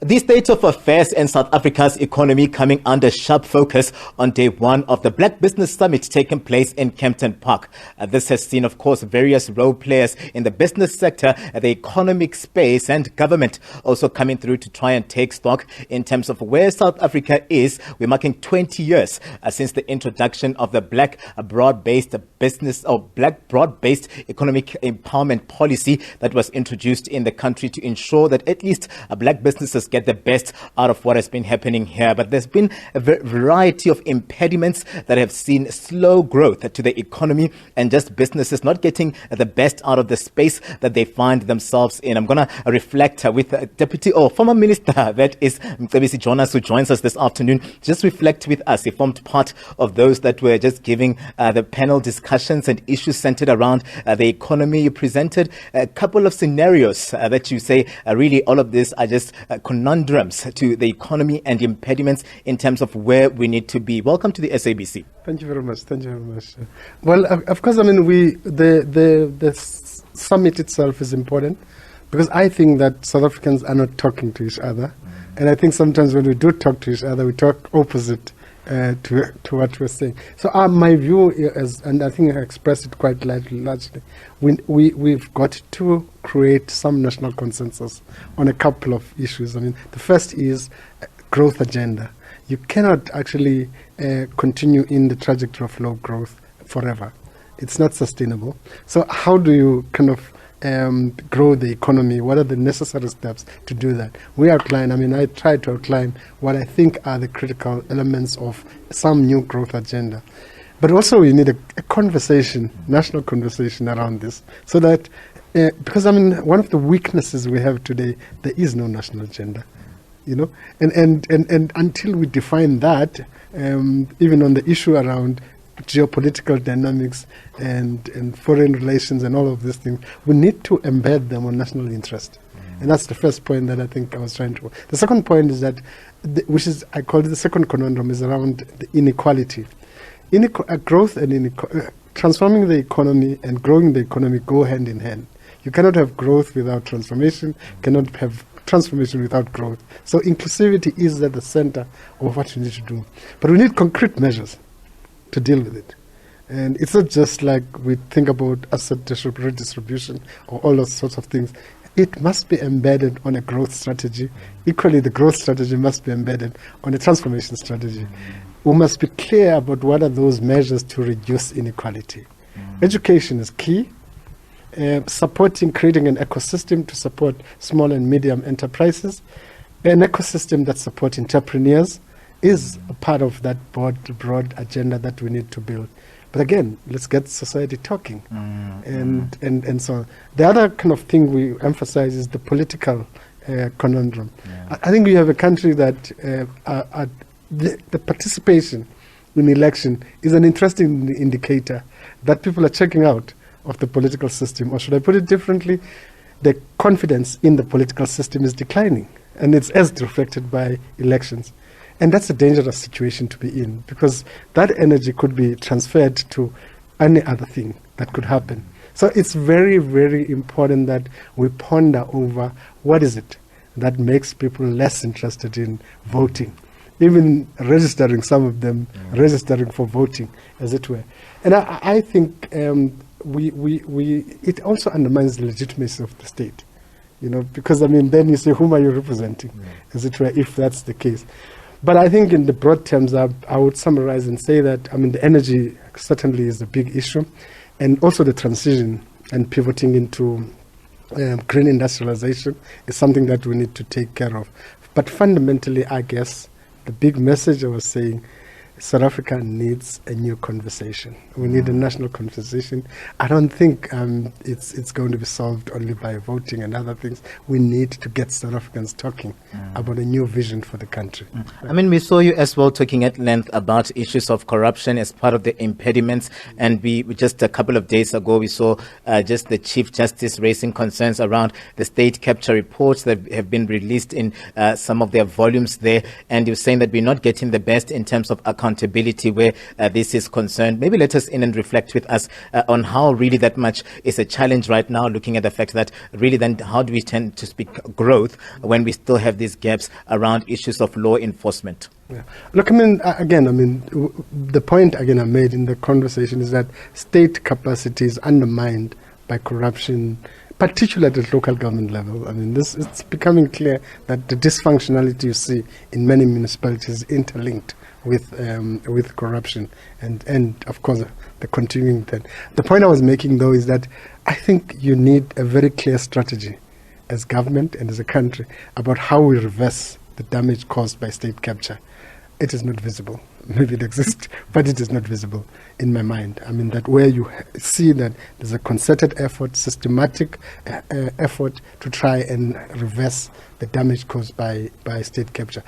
The state of affairs in South Africa's economy coming under sharp focus on day one of the Black Business Summit taking place in Kempton Park. This has seen, of course, various role players in the business sector, the economic space and government also coming through to try and take stock in terms of where South Africa is. We're marking 20 years since the introduction of the Black broad-based business or Black broad-based economic empowerment policy that was introduced in the country to ensure that at least Black businesses get the best out of what has been happening here. But there's been a variety of impediments that have seen slow growth to the economy and just businesses not getting the best out of the space that they find themselves in. I'm going to reflect with former minister, that is Mcebisi Jonas, who joins us this afternoon. Just reflect with us. He formed part of those that were just giving the panel discussions and issues centered around the economy. You presented a couple of scenarios that you say really all of this are just conundrums to the economy and impediments in terms of where we need to be. Welcome to the SABC. Thank you very much. Thank you very much. Well, of course, I mean, the summit itself is important because I think that South Africans are not talking to each other. And I think sometimes when we do talk to each other, we talk opposite to what we're saying. So my view is, and I think I expressed it quite largely, we've got to create some national consensus on a couple of issues. I mean, the first is growth agenda. You cannot actually continue in the trajectory of low growth forever. It's not sustainable. So how do you kind of grow the economy? What are the necessary steps to do that? I try to outline what I think are the critical elements of some new growth agenda. But also we need a conversation, national conversation around this, so that, because one of the weaknesses we have today, there is no national agenda. And until we define that, even on the issue around geopolitical dynamics and foreign relations and all of these things, we need to embed them on national interest. And that's the first point that I think I was trying to. The second point is that, I call it the second conundrum, is around the inequality. Growth and transforming the economy and growing the economy go hand in hand. You cannot have growth without transformation, cannot have transformation without growth. So inclusivity is at the center of what we need to do. But we need concrete measures to deal with it. And it's not just like we think about asset redistribution or all those sorts of things. It must be embedded on a growth strategy. Equally, the growth strategy must be embedded on a transformation strategy. We must be clear about what are those measures to reduce inequality. Education is key. Creating an ecosystem to support small and medium enterprises, an ecosystem that supports entrepreneurs is a part of that broad agenda that we need to build. But again, let's get society talking and so on. The other kind of thing we emphasize is the political conundrum. Yeah. I think we have a country that the participation in election is an interesting indicator that people are checking out of the political system. Or should I put it differently? The confidence in the political system is declining, and it's as reflected by elections. And that's a dangerous situation to be in, because that energy could be transferred to any other thing that could happen. So it's very, very important that we ponder over what is it that makes people less interested in voting, even registering, some of them registering for voting, as it were. And I think it also undermines the legitimacy of the state, because then you say, whom are you representing, as it were, if that's the case. But I think in the broad terms, I would summarize and say that, the energy certainly is a big issue, and also the transition and pivoting into green industrialization is something that we need to take care of. But fundamentally, I guess, the big message I was saying, South Africa needs a new conversation. We need a national conversation. I don't think it's going to be solved only by voting and other things. We need to get South Africans talking about a new vision for the country. We saw you as well talking at length about issues of corruption as part of the impediments. And we just a couple of days ago, we saw just the Chief Justice raising concerns around the state capture reports that have been released in some of their volumes there. And you're saying that we're not getting the best in terms of accountability accountability where this is concerned. Maybe let us in and reflect with us on how really that much is a challenge right now, looking at the fact that really then how do we tend to speak growth when we still have these gaps around issues of law enforcement? Yeah. Look, I mean, the point again I made in the conversation is that state capacity is undermined by corruption, particularly at the local government level. I mean, it's becoming clear that the dysfunctionality you see in many municipalities is interlinked with corruption and of course the continuing thing. The point I was making though is that I think you need a very clear strategy as government and as a country about how we reverse the damage caused by state capture. It is not visible. Maybe it exists, but it is not visible in my mind. I mean, that where you see that there's a concerted effort, systematic effort to try and reverse the damage caused by state capture.